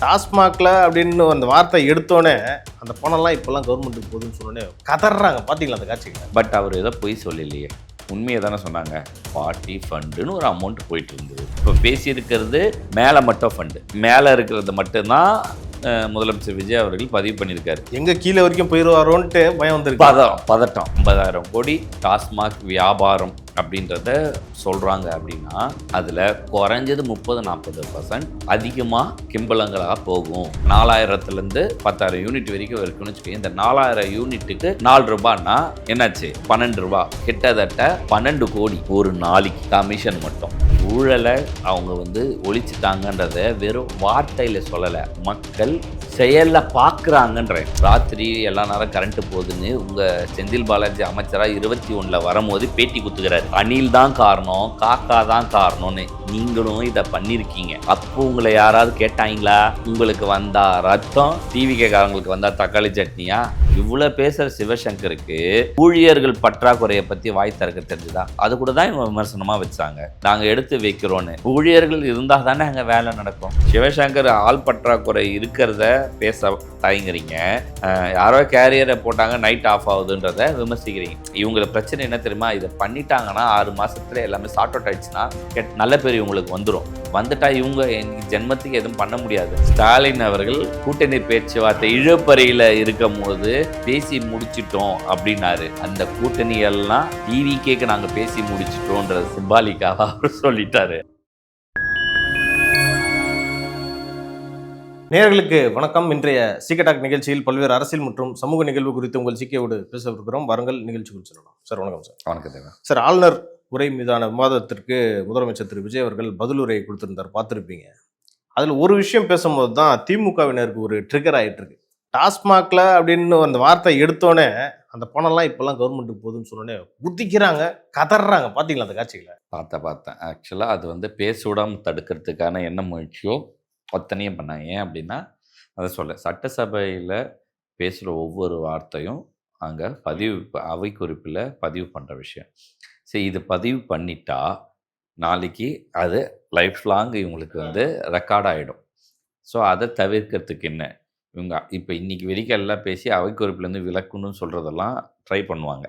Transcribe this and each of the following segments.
டாஸ்மாக்ல அப்படின்னு அந்த வார்த்தை எடுத்தோடனே அந்த பணம்லாம் இப்போல்லாம் கவர்மெண்ட்டுக்கு போகுதுன்னு சொன்னோடனே கதறாங்க. பார்த்தீங்களா அந்த காட்சிகளை? பட் அவர் ஏதோ பொய் சொல்லலையே, உண்மையை தானே சொன்னாங்க. பார்ட்டி ஃபண்டுன்னு ஒரு அமௌண்ட் போயிட்டு இருந்தது. இப்போ பேசியிருக்கிறது மேலே மட்டும் ஃபண்டு, மேலே இருக்கிறது மட்டும்தான் முதலமைச்சர் விஜய் அவர்கள் பதிவு பண்ணியிருக்காரு. எங்கே கீழே வரைக்கும் போயிடுவாரோன்ட்டு பயம் வந்துருக்கு. பதட்டம் 50,000 கோடி டாஸ்மாக் வியாபாரம் அப்படின்றத சொல்கிறாங்க. அப்படின்னா அதில் குறைஞ்சது 30-40% அதிகமாக கிம்பளங்களாக போகும். 4000லேருந்து 10,000 யூனிட் வரைக்கும் இருக்குன்னு வச்சுக்கோங்க. இந்த 4000 யூனிட்டுக்கு 4 ரூபான்னா என்னாச்சு? 12 ரூபா, கிட்டத்தட்ட 12 கோடி ஒரு நாளைக்கு கமிஷன் மட்டும். ஊழலை அவங்க ஒழிச்சிட்டாங்கன்றத வெறும் வார்த்தையில் சொல்லலை, மக்கள் செயலில் பார்க்குறாங்கன்றேன். ராத்திரி எல்லா நேரம் கரண்ட்டு போகுதுன்னு உங்கள் செந்தில் பாலாஜி அமைச்சராக 21 வரும்போது பேட்டி குத்துக்கிறாரு. அணில் தான் காரணம், காக்கா தான் காரணம்னு. நீங்களும் இதை பண்ணியிருக்கீங்க. அப்போ உங்களை யாராவது கேட்டாங்களா? உங்களுக்கு வந்தா ரத்தம், டிவிகேக்காரங்களுக்கு வந்தா தக்காளி சட்னியா? இவ்வளோ பேசுகிற சிவசங்கருக்கு ஊழியர்கள் பற்றாக்குறையை பற்றி வாய் திறக்க தெரிஞ்சுதா? அது கூட தான் இவங்க விமர்சனமாக வச்சாங்க. நாங்கள் எடுத்து வைக்கிறோன்னு. ஊழியர்கள் இருந்தால் தானே அங்கே வேலை நடக்கும். சிவசங்கர் ஆள் பற்றாக்குறை இருக்கிறத பேச தயங்குறீங்க. யாரோ கேரியரை போட்டாங்க நைட் ஆஃப் ஆகுதுன்றத விமர்சிக்கிறீங்க. இவங்களை பிரச்சனை என்ன தெரியுமா? இதை பண்ணிட்டாங்கன்னா 6 மாதத்துல எல்லாமே சார்ட் அவுட் ஆயிடுச்சுன்னா நல்ல பேர் இவங்களுக்கு வந்துடும். வந்துட்டா இவங்க ஜென்மத்துக்கு எதுவும் பண்ண முடியாது. ஸ்டாலின் அவர்கள் கூட்டணி பேச்சுவார்த்தை இழுப்பறையில் இருக்கும் போது பேசி முடிச்சிட்டோம் அப்படின்னாரு. அந்த கூட்டணி எல்லாம் டிவிகேக்கு நாங்க பேசி முடிச்சிட்டோம்ன்றது சிம்பாலிக்காக அவர் சொல்லிட்டாரு. நேயர்களுக்கு வணக்கம். இன்றைய சீக்கட்டாக் நிகழ்ச்சியில் பல்வேறு அரசியல் மற்றும் சமூக நிகழ்வு குறித்து உங்கள் சீக்கையோடு பேசவிருக்கிறோம். வாருங்கள் நிகழ்ச்சிக்குள் செல்லலாம். சார் வணக்கம். சார் வணக்கம் தேவா. சார், ஆளுநர் உரை மீதான விவாதத்திற்கு முதலமைச்சர் திரு விஜய் அவர்கள் பதிலுரை கொடுத்திருந்தார், பார்த்துருப்பீங்க. அதில் ஒரு விஷயம் பேசும்போது தான் திமுகவினருக்கு ஒரு ட்ரிகர் ஆகிட்டு இருக்கு. டாஸ்மாக்ல அப்படின்னு அந்த வார்த்தை எடுத்தோடனே அந்த பணம்லாம் இப்போல்லாம் கவர்மெண்ட்டுக்கு போகுதுன்னு சொன்னோடனே குதிக்கிறாங்க, கதறாங்க. பார்த்தீங்களா அந்த காட்சிகளை? பார்த்தேன். ஆக்சுவலாக அது பேசுவிடாமல் தடுக்கிறதுக்கான என்ன முயற்சியோ அத்தனையும் பண்ணாங்க. ஏன் அப்படின்னா, அதை சொல்ல சட்டசபையில் பேசுகிற ஒவ்வொரு வார்த்தையும் அங்கே அவை குறிப்பில் பதிவு பண்ணுற விஷயம். சரி, இது பதிவு பண்ணிட்டா நாளைக்கு அது லைஃப் லாங் இவங்களுக்கு ரெக்கார்ட் ஆகிடும். ஸோ அதை தவிர்க்கிறதுக்கு என்ன, இவங்க இப்போ இன்றைக்கி வரைக்கும் எல்லாம் பேசி அவை குறிப்பிலேருந்து விலக்கணும்னு சொல்கிறதெல்லாம் ட்ரை பண்ணுவாங்க.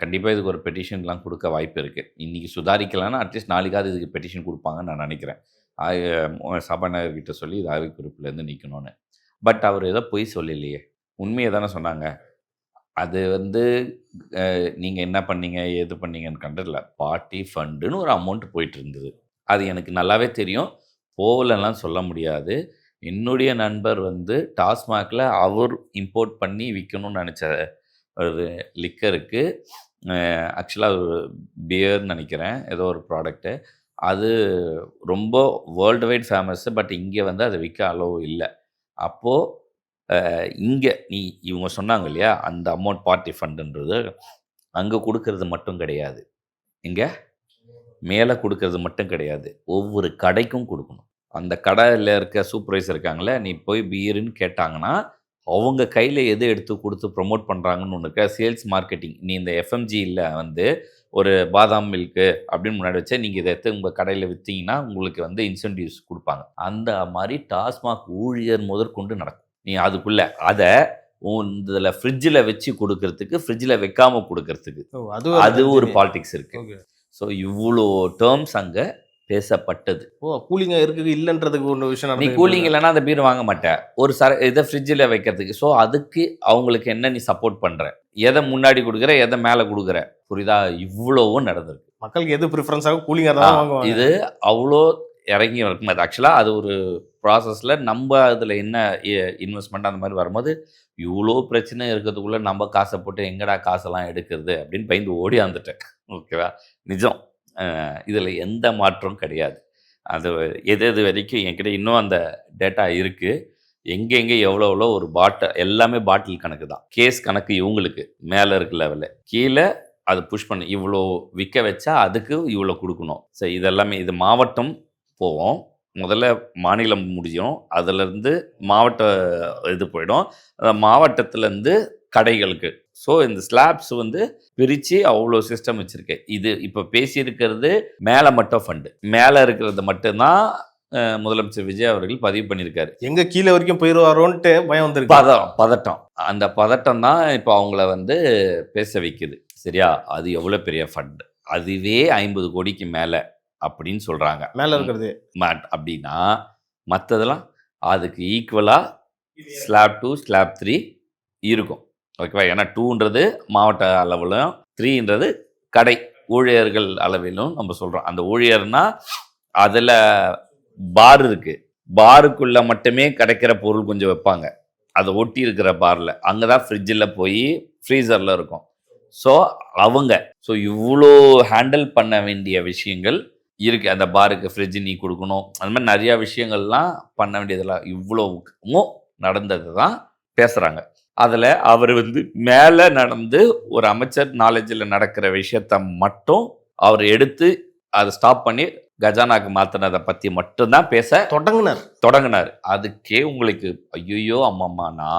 கண்டிப்பாக இதுக்கு ஒரு பெட்டிஷன்லாம் கொடுக்க வாய்ப்பு இருக்குது. இன்றைக்கி சுதாரிக்கலான்னா அட்லீஸ்ட் நாளைக்காவது இதுக்கு பெட்டிஷன் கொடுப்பாங்கன்னு நான் நினைக்கிறேன். சபாநாயகர்கிட்ட சொல்லி இது அவை குறிப்பிலேருந்து நிற்கணும்னு. பட் அவர் ஏதோ பொய் சொல்லலையே, உண்மையை தானே சொன்னாங்க. அது நீங்கள் என்ன பண்ணீங்க ஏது பண்ணீங்கன்னு கண்டதில்ல. பார்ட்டி ஃபண்டுன்னு ஒரு அமௌண்ட் போயிட்டு இருந்தது. அது எனக்கு நல்லாவே தெரியும். போகலலாம் சொல்ல முடியாது. என்னுடைய நண்பர் டாஸ்மாகில் அவர் இம்போர்ட் பண்ணி விற்கணும்னு நினச்ச ஒரு லிக்கருக்கு, ஆக்சுவலாக ஒரு பியர்னு நினைக்கிறேன், ஏதோ ஒரு ப்ராடக்ட்டு, அது ரொம்ப வேர்ல்டு வைட் ஃபேமஸ்ஸு. பட் இங்கே அதை விற்க அளவு இல்லை. அப்போது இங்கே இவங்க சொன்னாங்க இல்லையா, அந்த அமௌண்ட் பார்ட்டி ஃபண்டுன்றது அங்கே கொடுக்கறது மட்டும் கிடையாது, இங்கே மேலே கொடுக்கறது மட்டும் கிடையாது, ஒவ்வொரு கடைக்கும் கொடுக்கணும். அந்த கடையில் இருக்க சூப்பர்வைசர் இருக்காங்களே, நீ போய் பீருன்னு கேட்டாங்கன்னா அவங்க கையில் எது எடுத்து கொடுத்து ப்ரொமோட் பண்ணுறாங்கன்னு ஒன்று இருக்க. Sales marketing. நீ இந்த எஃப்எம்ஜியில் ஒரு பாதாம் மில்க்கு அப்படின்னு முன்னாடி வச்சா நீங்கள் இதை எடுத்து உங்கள் கடையில் விற்றீங்கன்னா உங்களுக்கு இன்சென்டிவ்ஸ் கொடுப்பாங்க. அந்த மாதிரி டாஸ்மாக் ஊழியர் முதற்கொண்டு நடக்கும். நீ அதுக்குள்ளே அதை இதில் ஃப்ரிட்ஜில் வச்சு கொடுக்கறதுக்கு, ஃப்ரிட்ஜில் வைக்காமல் கொடுக்கறதுக்கு அது ஒரு பாலிடிக்ஸ் இருக்குது. ஸோ இவ்வளோ டேர்ம்ஸ் அங்கே பேசப்பட்டது. கூலிங்காக இருக்குது இல்லைன்றதுக்கு ஒன்று விஷயம். நீ கூலிங் இல்லைன்னா அந்த பீர் வாங்க மாட்டேன், ஒரு இதை ஃப்ரிட்ஜில் வைக்கிறதுக்கு. ஸோ அதுக்கு அவங்களுக்கு என்ன நீ சப்போர்ட் பண்ணுற, எதை முன்னாடி கொடுக்குற, எதை மேலே கொடுக்குற, புரியுதா? இவ்வளோவும் நடந்திருக்கு. மக்களுக்கு எது ப்ரிஃபரன்ஸாக கூலிங்காக தான் வாங்குவாங்க. இது அவ்வளோ இறங்கி இருக்கும். அது ஆக்சுவலாக அது ஒரு ப்ராசஸில் நம்ம அதில் என்ன இன்வெஸ்ட்மெண்ட் அந்த மாதிரி வரும்போது இவ்வளோ பிரச்சனை இருக்கிறதுக்குள்ளே நம்ம காசை போட்டு எங்கடா காசெல்லாம் எடுக்கிறது அப்படின்னு பயந்து ஓடி வந்துட்டேன். ஓகேவா? நிஜம். இதில் எந்த மாற்றம் கிடையாது. அது எது வரைக்கும் என்கிட்ட இன்னும் அந்த டேட்டா இருக்குது. எங்கெங்கே எவ்வளோ ஒரு எல்லாமே பாட்டில் கணக்கு தான். கேஸ் கணக்கு இவங்களுக்கு மேலே இருக்க லெவலில், கீழே அது புஷ் பண்ண இவ்வளோ விற்க வச்சா அதுக்கு இவ்வளோ கொடுக்கணும். சரி, இதெல்லாமே இது மாவட்டம் போவோம். முதல்ல மாநிலம் முடியும், அதிலேருந்து மாவட்ட இது போயிடும், மாவட்டத்துலேருந்து கடைகளுக்கு. ஸோ இந்த ஸ்லாப்ஸ் பிரித்து அவ்வளோ சிஸ்டம் வச்சுருக்கேன். இது இப்போ பேசியிருக்கிறது மேலே மட்டும் ஃபண்டு, மேலே இருக்கிறது மட்டும்தான் முதலமைச்சர் விஜய் அவர்கள் பதிவு பண்ணியிருக்காரு. எங்க கீழே வரைக்கும் போயிருவாரோன்ட்டு பயம் வந்திருக்கு. பதட்டம். அந்த பதட்டம் தான் இப்போ அவங்கள வந்து பேச வைக்குது. சரியா? அது எவ்வளோ பெரிய ஃபண்ட், அதுவே 50 கோடிக்கு மேலே அப்படின்னு சொல்கிறாங்க. மேலே இருக்கிறது அப்படின்னா மற்றதெல்லாம் அதுக்கு ஈக்குவலாக ஸ்லாப் 2 ஸ்லாப் 3 இருக்கும். ஓகேவா? ஏன்னா 2ன்றது மாவட்ட அளவிலும் 3ன்றது கடை ஊழியர்கள் அளவிலும் நம்ம சொல்கிறோம். அந்த ஊழியர்னா அதில் பார் இருக்கு, பாருக்குள்ள மட்டுமே கிடைக்கிற பொருள் கொஞ்சம் வைப்பாங்க, அதை ஒட்டி இருக்கிற பாரில் அங்கே தான் ஃப்ரிட்ஜில் போய் ஃப்ரீசரில் இருக்கும். ஸோ அவங்க இவ்வளோ ஹேண்டில் பண்ண வேண்டிய விஷயங்கள் இருக்குது. அந்த பாருக்கு ஃப்ரிட்ஜ் நீ கொடுக்கணும், அந்த மாதிரி நிறையா விஷயங்கள்லாம் பண்ண வேண்டியதெல்லாம் இவ்வளோவும் நடந்தது தான் பேசுகிறாங்க. அதில் அவர் வந்து மேலே நடந்து ஒரு அமைச்சர் நாலேஜில் நடக்கிற விஷயத்த மட்டும் அவர் எடுத்து அதை ஸ்டாப் பண்ணி கஜானாக்கு மாற்றினதை பற்றி மட்டும்தான் பேச தொடங்கினார். அதுக்கே உங்களுக்கு ஐயோ அம்மாம்மானா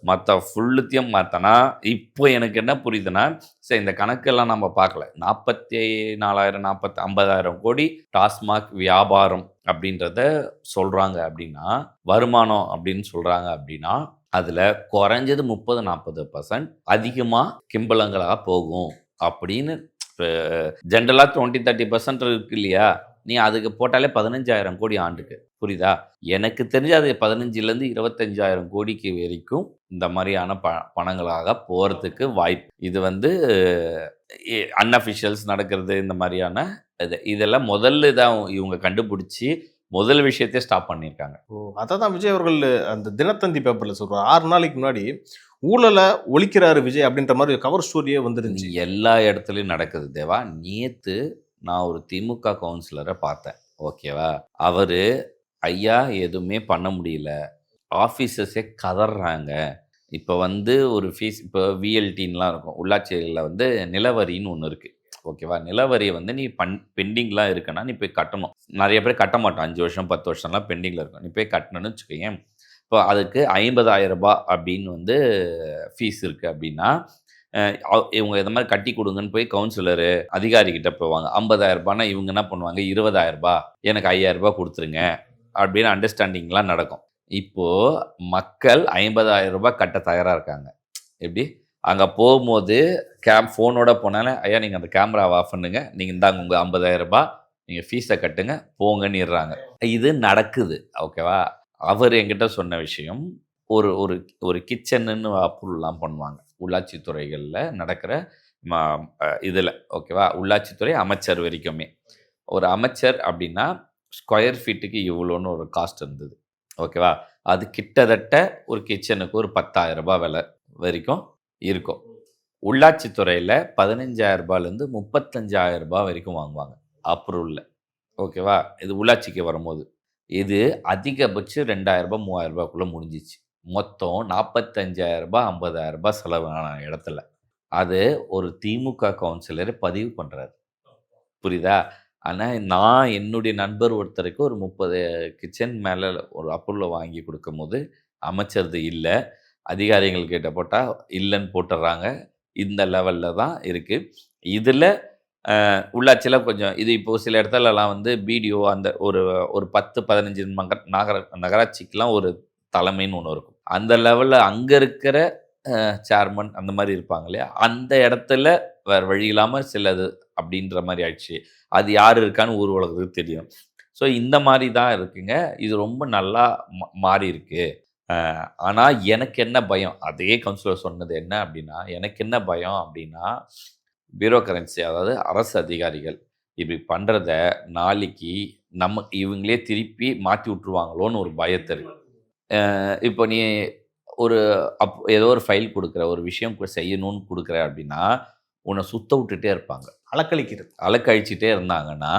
மற்ற ஃபுல்லுத்தையும் மாற்றினா இப்போ எனக்கு என்ன புரியுதுன்னா, சரி இந்த கணக்கெல்லாம் நம்ம பார்க்கல, 44,000 50,000 கோடி டாஸ்மாக் வியாபாரம் அப்படின்றத சொல்கிறாங்க அப்படின்னா, வருமானம் அப்படின்னு சொல்கிறாங்க அப்படின்னா, அதில் குறைஞ்சது 30-40% அதிகமாக கிம்பளங்களாக போகும் அப்படின்னு ஜென்ரலாக 20-30% இருக்கு இல்லையா? நீ அதுக்கு போட்டாலே 15,000 கோடி ஆண்டுக்கு. புரியுதா? எனக்கு தெரிஞ்சு அது 15,000 25,000 கோடிக்கு வரைக்கும் இந்த மாதிரியான பணங்களாக போகிறதுக்கு வாய்ப்பு. இது வந்து அன்அஃபிஷியல்ஸ் நடக்கிறது, இந்த மாதிரியான இதெல்லாம் முதல்ல தான் இவங்க கண்டுபிடிச்சி முதல் விஷயத்தையே ஸ்டாப் பண்ணியிருக்காங்க. அதான் விஜய் அவர்கள் அந்த தினத்தந்தி பேப்பரில் சொல்கிறார், 6 நாளைக்கு முன்னாடி ஊழலை ஒழிக்கிறாரு விஜய் அப்படின்ற மாதிரி கவர் ஸ்டோரியே வந்துருந்துச்சு. எல்லா இடத்துலையும் நடக்குது தேவா. நேற்று நான் ஒரு திமுக கவுன்சிலரை பார்த்தேன். ஓகேவா? அவர் ஐயா எதுவுமே பண்ண முடியல, ஆஃபீஸர்ஸே கதறாங்க. இப்போ வந்து ஒரு ஃபீஸ், இப்போ விஎல்டின்லாம் இருக்கும் உள்ளாட்சிகளில் வந்து நிலவரின்னு ஒன்று இருக்குது. ஓகேவா? நிலவரியை வந்து நீ பெண்டிங்லாம் இருக்குன்னா நீ போய் கட்டணும். நிறைய பேர் கட்ட மாட்டோம், 5 வருஷம் 10 வருஷம்லாம் பெண்டிங்கில் இருக்கும். நீ போய் கட்டணும்னு வச்சுக்கோங்க. இப்போ அதுக்கு 50,000 ரூபாய் அப்படின்னு வந்து ஃபீஸ் இருக்குது அப்படின்னா, இவங்க இந்த மாதிரி கட்டி கொடுங்கன்னு போய் கவுன்சிலரு அதிகாரிகிட்ட போவாங்க. 50,000 ரூபாய்னா இவங்க என்ன பண்ணுவாங்க, 20,000 ரூபாய் எனக்கு 5,000 ரூபாய் கொடுத்துருங்க அப்படின்னு அண்டர்ஸ்டாண்டிங்லாம் நடக்கும். இப்போது மக்கள் 50,000 ரூபாய் கட்ட தயாராக இருக்காங்க. எப்படி? அங்கே போகும்போது ஃபோனோட போனாலே, ஐயா நீங்கள் அந்த கேமராவை ஆஃப் பண்ணுங்க, நீங்கள் இந்தாங்க உங்கள் 50,000 ரூபாய், நீங்கள் ஃபீஸை கட்டுங்க போங்கன்னுறாங்க. இது நடக்குது. ஓகேவா? அவர் என்கிட்ட சொன்ன விஷயம், ஒரு ஒரு ஒரு கிச்சனுன்னு அப்ரூவ்லாம் பண்ணுவாங்க உள்ளாட்சி துறைகளில் நடக்கிற இதில். ஓகேவா? உள்ளாட்சித்துறை அமைச்சர் வரைக்குமே ஒரு அமைச்சர் அப்படின்னா ஸ்கொயர் ஃபீட்டுக்கு இவ்வளோன்னு ஒரு காஸ்ட் இருந்தது. ஓகேவா? அது கிட்டத்தட்ட ஒரு கிச்சனுக்கு ஒரு 10,000 ரூபாய் விலை வரைக்கும் இருக்கும். உள்ளாட்சித்துறையில் 15,000 ரூபாயிலேருந்து 35,000 ரூபாய் வரைக்கும் வாங்குவாங்க அப்ரூவலில். ஓகேவா? இது உள்ளாட்சிக்கு வரும்போது இது அதிகபட்சம் 2,000 ரூபாய் 3,000 ரூபாய்க்குள்ளே முடிஞ்சிச்சு. மொத்தம் 45,000 ரூபாய் 50,000 ரூபாய் செலவான இடத்துல அது ஒரு திமுக கவுன்சிலர் பதிவு பண்ணுறாரு. புரியுதா? ஆனால் நான் என்னுடைய நண்பர் ஒருத்தருக்கு ஒரு 30 கிச்சன் மேலே ஒரு அப்ரூவல் வாங்கி கொடுக்கும் போது அமைச்சது இல்லை, அதிகாரிகள் கிட்ட போட்டால் இல்லைன்னு போட்டுடுறாங்க. இந்த லெவலில் தான் இருக்குது. இதில் உள்ளாட்சியில் கொஞ்சம் இது இப்போது சில இடத்துலலாம் வந்து பிடிஓ அந்த ஒரு 10-15 நகராட்சிக்கெலாம் ஒரு தலைமைன்னு ஒன்று இருக்கும். அந்த லெவலில் அங்கே இருக்கிற சேர்மன் அந்த மாதிரி இருப்பாங்க இல்லையா, அந்த இடத்துல வேறு வழி இல்லாமல் சிலது அப்படின்ற மாதிரி ஆயிடுச்சு. அது யார் இருக்கான்னு ஊர் உலகத்துக்கு தெரியும். ஸோ இந்த மாதிரி தான் இருக்குங்க. இது ரொம்ப நல்லா மாறி இருக்கு. ஆனால் எனக்கு என்ன பயம், அதே கவுன்சிலர் சொன்னது என்ன அப்படின்னா, எனக்கு என்ன பயம் அப்படின்னா, பியூரோக்ரன்சி அதாவது அரசு அதிகாரிகள் இப்படி பண்ணுறத நாளைக்கு இவங்களே திருப்பி மாற்றி விட்ருவாங்களோன்னு ஒரு பயத்தில். இப்போ நீ ஒரு ஏதோ ஒரு ஃபைல் கொடுக்குற, ஒரு விஷயம் செய்யணும்னு கொடுக்குற அப்படின்னா உன்னை சுத்த விட்டுட்டே இருப்பாங்க, அலக்கழிச்சிட்டே இருந்தாங்கன்னா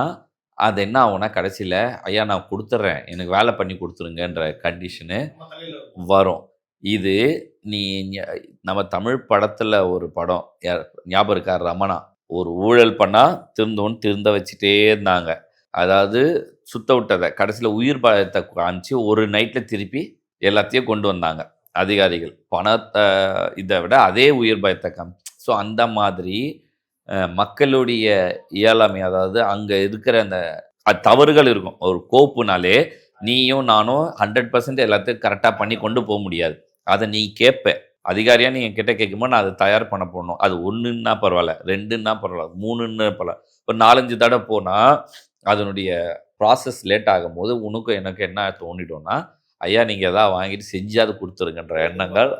அது என்ன ஆகும்னா கடைசியில் ஐயா நான் கொடுத்துட்றேன், எனக்கு வேலை பண்ணி கொடுத்துருங்கன்ற கண்டிஷனு வரும். இது நீ நம்ம தமிழ் படத்தில் ஒரு படம் ஞாபகம் இருக்கா, ரமணா, ஒரு ஊழல் பண்ணால் திருந்த வச்சுட்டே இருந்தாங்க. அதாவது சுத்த விட்டதை கடைசியில் உயிர் பயத்தை காமிச்சு ஒரு நைட்டில் திருப்பி எல்லாத்தையும் கொண்டு வந்தாங்க அதிகாரிகள். பணத்தை இதை விட அதே உயிர் பயத்தை காமிச்சு. ஸோ அந்த மாதிரி மக்களுடைய இயலாமை, அதாவது அங்கே இருக்கிற அந்த தவறுகள் இருக்கும். ஒரு கோப்புனாலே நீயும் நானும் 100% எல்லாத்தையும் கரெக்டாக பண்ணி கொண்டு போக முடியாது. அதை நீ கேட்ப. அதிகாரியா நீ என்கிட்ட கேட்கும்போது நான் அதை தயார் பண்ண போடணும். அது 1ன்னா பரவாயில்ல, 2ன்னா பரவாயில்ல, 3ன்னு பரவாயில்ல. ஒரு 4, 5 தடவை போனால் அதனுடைய ப்ராசஸ் லேட் ஆகும்போது உனக்கும் எனக்கு என்ன தோணிடும்னா, ஐயா நீங்கள் எதாவது வாங்கிட்டு செஞ்சாவது கொடுத்துருங்கன்ற எண்ணங்கள்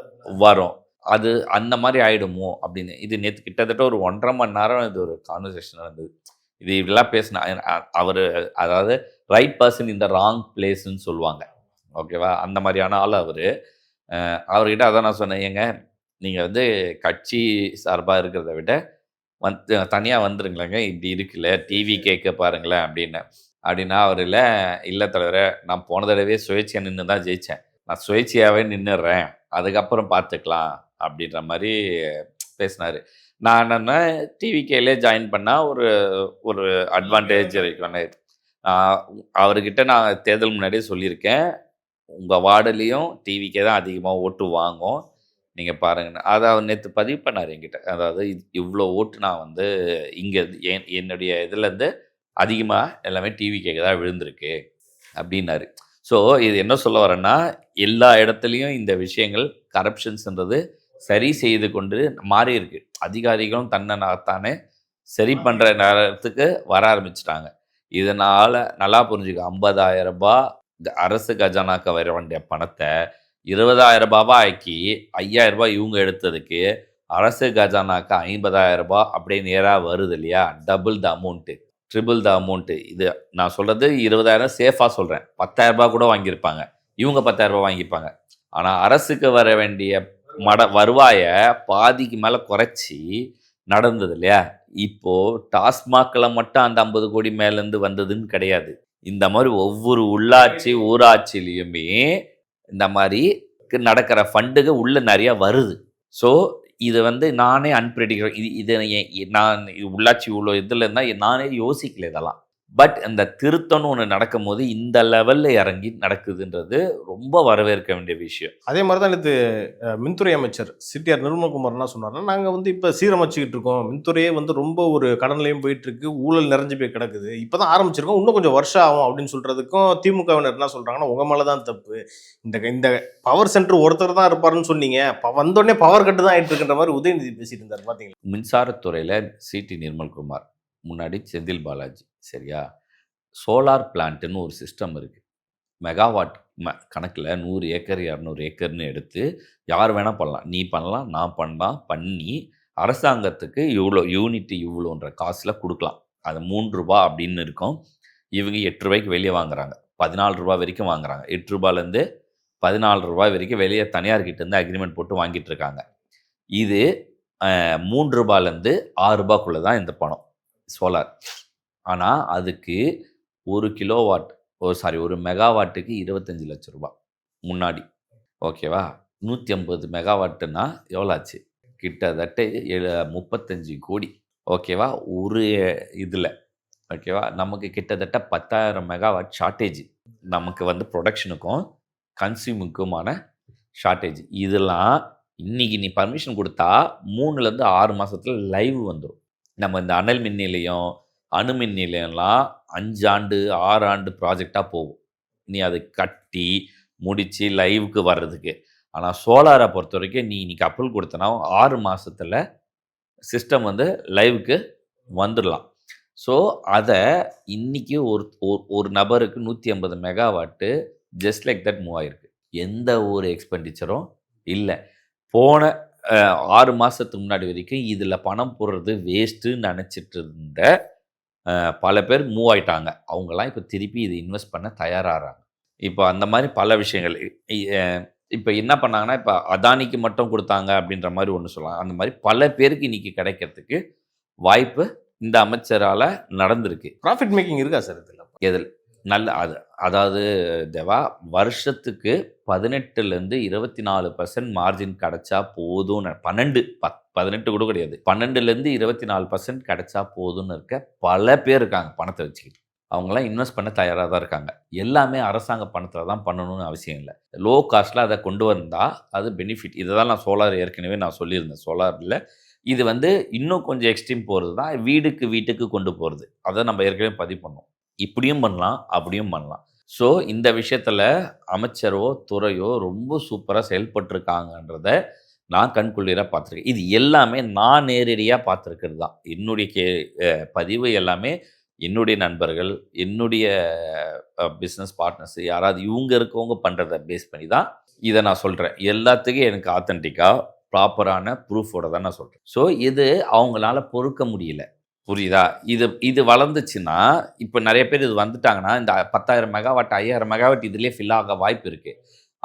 வரும். அது அந்த மாதிரி ஆயிடுமோ அப்படின்னு. இது நேற்று கிட்டத்தட்ட ஒரு 1.5 மணி நேரம் இது ஒரு கான்வர்சேஷன் நடந்தது. இது இப்படிலாம் பேசினா அவர் அதாவது ரைட் பர்சன் இந்த ராங் பிளேஸ்ன்னு சொல்லுவாங்க. ஓகேவா? அந்த மாதிரியான ஆள் அவர். அவர்கிட்ட அதான் நான் சொன்னேன், ஏங்க நீங்கள் வந்து கட்சி சார்பாக இருக்கிறத விட தனியாக வந்துருங்களேங்க, இப்படி இருக்குல்ல, டிவி கேட்க பாருங்களேன் அப்படின்னேன். அப்படின்னா அவர் இல்லை தலைவரே, நான் போன தடவையே சுயேட்சையாக நின்று தான் ஜெயித்தேன், நான் சுயேட்சையாகவே நின்றுடுறேன், அதுக்கப்புறம் பார்த்துக்கலாம் அப்படின்ற மாதிரி பேசினார். நான் என்னென்னா டிவிகேலே ஜாயின் பண்ணால் ஒரு ஒரு அட்வான்டேஜ் இருக்கும். அவர்கிட்ட நான் தேர்தல் முன்னாடியே சொல்லியிருக்கேன், உங்கள் வார்டுலேயும் டிவிக்கே தான் அதிகமாக ஓட்டு வாங்கும், நீங்கள் பாருங்கன்னு. அதை அவர் நேற்று பதிவு பண்ணார் என்கிட்ட. அதாவது இவ்வளோ ஓட்டு நான் வந்து இங்கே என்னுடைய இதுலேருந்து அதிகமாக எல்லாமே டிவிக்கேக்கு தான் விழுந்திருக்கு அப்படின்னாரு. ஸோ இது என்ன சொல்ல வரேன்னா, எல்லா இடத்துலையும் இந்த விஷயங்கள் கரப்ஷன்ஸ்ன்றது சரி செய்து கொண்டு மாறி இருக்கு. அதிகாரிகளும் தானே சரி பண்ணுற நேரத்துக்கு வர ஆரம்பிச்சிட்டாங்க. இதனால் நல்லா புரிஞ்சுக்க, 50,000 ரூபாய் அரசு கஜானாக்கு வர வேண்டிய பணத்தை 20,000 ரூபாவா ஆக்கி 5,000 ரூபாய் இவங்க எடுத்ததுக்கு அரசு கஜானாக்கு 50,000 ரூபாய் அப்படியே நேராக வருது இல்லையா? Double the amount, triple the amount. இது நான் சொல்கிறது 20,000 சேஃபாக சொல்கிறேன். 10,000 ரூபாய் கூட வாங்கியிருப்பாங்க, இவங்க 10,000 ரூபாய் வாங்கியிருப்பாங்க. ஆனால் அரசுக்கு வர வேண்டிய வருவாயை பாதிக்கு மேலே குறைச்சி நடந்தது இல்லையா? இப்போது டாஸ்மாகில் மட்டும் அந்த 50 கோடி மேலேருந்து வந்ததுன்னு கிடையாது. இந்த மாதிரி ஒவ்வொரு உள்ளாட்சி ஊராட்சியிலையுமே இந்த மாதிரி நடக்கிற ஃபண்டுக்கு உள்ளே நிறையா வருது. ஸோ இது வந்து நானே அன்பிரடிக்டபிள். இது நான் உள்ளாட்சி இவ்வளோ இதில் இருந்தால் நானே யோசிக்கல இதெல்லாம். பட் இந்த திருத்தம்னு ஒன்று நடக்கும் போது இந்த லெவலில் இறங்கி நடக்குதுன்றது ரொம்ப வரவேற்க வேண்டிய விஷயம். அதே மாதிரி தான் இது மின்துறை அமைச்சர் சிடிஆர் நிர்மல்குமார் என்ன சொன்னார்னா, நாங்கள் வந்து இப்போ சீரமைச்சிக்கிட்டு இருக்கோம், மின்துறையே வந்து ரொம்ப ஒரு கடன்லையும் போயிட்டு இருக்கு, ஊழல் நிறைஞ்சு போய் கிடக்குது, இப்போ தான் ஆரம்பிச்சிருக்கோம், இன்னும் கொஞ்சம் வருஷம் ஆகும் அப்படின்னு சொல்கிறதுக்கும் திமுகவினர் என்ன சொல்கிறாங்கன்னா, உங்கள் மேலே தான் தப்பு, இந்த பவர் சென்டர் ஒருத்தர் தான் இருப்பாருன்னு சொன்னீங்க, வந்தோடனே பவர் கட்டு தான் ஆகிட்டு இருக்குன்ற மாதிரி உதயநிதி பேசிட்டு இருந்தார். பார்த்தீங்களா? மின்சாரத்துறையில் சிடி நிர்மல்குமார், முன்னாடி செந்தில் பாலாஜி, சரியா? சோலார் பிளான்ட்டுன்னு ஒரு சிஸ்டம் இருக்குது. மெகாவாட் கணக்கில் 100 ஏக்கர் 200 ஏக்கர்னு எடுத்து யார் வேணால் பண்ணலாம். நீ பண்ணலாம், நான் பண்ணலாம். பண்ணி அரசாங்கத்துக்கு இவ்வளோ யூனிட் இவ்வளோன்ற காசில் கொடுக்கலாம். அது 3 ரூபா அப்படின்னு இருக்கும். இவங்க 8 ரூபாய்க்கு வெளியே வாங்குறாங்க, 14 ரூபா வரைக்கும் வாங்குறாங்க. 8 ரூபாலேருந்து 14 ரூபாய் வரைக்கும் வெளியே தனியார்கிட்டேருந்து அக்ரிமெண்ட் போட்டு வாங்கிட்டு இருக்காங்க. இது 3 ரூபாலேருந்து 6 ரூபாய்க்குள்ளே தான் இந்த பணம் சோலார். ஆனால் அதுக்கு 1 கிலோவாட் ஒரு மெகாவாட்டுக்கு 25 லட்சம் ரூபாய் முன்னாடி. ஓகேவா? 150 மெகாவாட்டுன்னா எவ்வளோ ஆச்சு? கிட்டத்தட்ட 35 கோடி. ஓகேவா? ஒரு இதில். ஓகேவா? நமக்கு கிட்டத்தட்ட 10,000 மெகாவாட் ஷார்ட்டேஜ். நமக்கு வந்து ப்ரொடக்ஷனுக்கும் கன்சியூமுக்குமான ஷார்ட்டேஜ். இதெல்லாம் இன்றைக்கி நீ பர்மிஷன் கொடுத்தா 3லேருந்து 6 மாதத்தில் லைவ் வந்துடும். நம்ம இந்த அனல் மின் நிலையம், அணு மின் நிலையம்லாம் 5 ஆண்டு 6 ஆண்டு ப்ராஜெக்டாக போகும், நீ அதை கட்டி முடித்து லைவுக்கு வர்றதுக்கு. ஆனால் சோலாரை பொறுத்த வரைக்கும் நீ இன்னைக்கு அப்ரூவல் கொடுத்தனா 6 மாதத்தில் சிஸ்டம் வந்து லைவுக்கு வந்துடலாம். ஸோ அதை இன்றைக்கி ஒரு நபருக்கு 150 megawatt just like that move ஆகிருக்கு. எந்த ஒரு எக்ஸ்பெண்டிச்சரும் இல்லை. போன 6 மாதத்துக்கு முன்னாடி வரைக்கும் இதில் பணம் போடுறது வேஸ்ட்டுன்னு நினச்சிட்டு இருந்த பல பேர் மூவ் ஆகிட்டாங்க. அவங்களாம் இப்போ திருப்பி இதை இன்வெஸ்ட் பண்ண தயாராகிறாங்க. இப்போ அந்த மாதிரி பல விஷயங்கள். இப்போ என்ன பண்ணாங்கன்னா, இப்போ அதானிக்கு மட்டும் கொடுத்தாங்க அப்படின்ற மாதிரி ஒன்று சொல்லலாம். அந்த மாதிரி பல பேருக்கு இன்றைக்கி கிடைக்கிறதுக்கு வாய்ப்பு இந்த அமைச்சரால் நடந்திருக்கு. ப்ராஃபிட் மேக்கிங் இருக்கா சார் இதில்? எதில் நல்ல அதாவது தேவா, வருஷத்துக்கு 18லேருந்து 24% மார்ஜின் கிடைச்சா போதும்னு 18 கூட கிடையாது, 12லேருந்து 24% கிடைச்சா போதும்னு இருக்க பல பேர் இருக்காங்க பணத்தை வச்சுக்கிட்டு. அவங்களாம் இன்வெஸ்ட் பண்ண தயாராக தான் இருக்காங்க. எல்லாமே அரசாங்க பணத்தில் தான் பண்ணணும்னு அவசியம் இல்லை. லோ காஸ்ட்டில் அதை கொண்டு வந்தால் அது பெனிஃபிட். இதை தான் நான் சோலார் ஏற்கனவே நான் சொல்லியிருந்தேன். சோலாரில் இது வந்து இன்னும் கொஞ்சம் எக்ஸ்ட்ரீம் போகிறது தான் வீட்டுக்கு கொண்டு போகிறது. அதை நம்ம ஏற்கனவே பதிவு பண்ணோம். இப்படியும் பண்ணலாம், அப்படியும் பண்ணலாம். ஸோ இந்த விஷயத்தில் அமைச்சரோ துறையோ ரொம்ப சூப்பராக செயல்பட்டுருக்காங்கன்றத நான் கண்குள்ளிராக பார்த்துருக்கேன். இது எல்லாமே நான் நேரடியாக பார்த்துருக்கிறது தான். என்னுடைய பதிவு எல்லாமே என்னுடைய நண்பர்கள், என்னுடைய பிஸ்னஸ் பார்ட்னர்ஸ் யாராவது இவங்க இருக்கவங்க பண்ணுறத பேஸ் பண்ணி தான் இதை நான் சொல்கிறேன். எல்லாத்துக்கும் எனக்கு ஆத்தென்டிக்காக ப்ராப்பரான ப்ரூஃபோட தான் நான் சொல்கிறேன். ஸோ இது அவங்களால பொறுக்க முடியல. புரியுதா? இது வளர்ந்துச்சுன்னா இப்போ நிறைய பேர் இது வந்துட்டாங்கன்னா இந்த 10,000 மெகாவாட் 5,000 மெகாவாட் இதுலேயே ஃபில் ஆக வாய்ப்பு இருக்குது.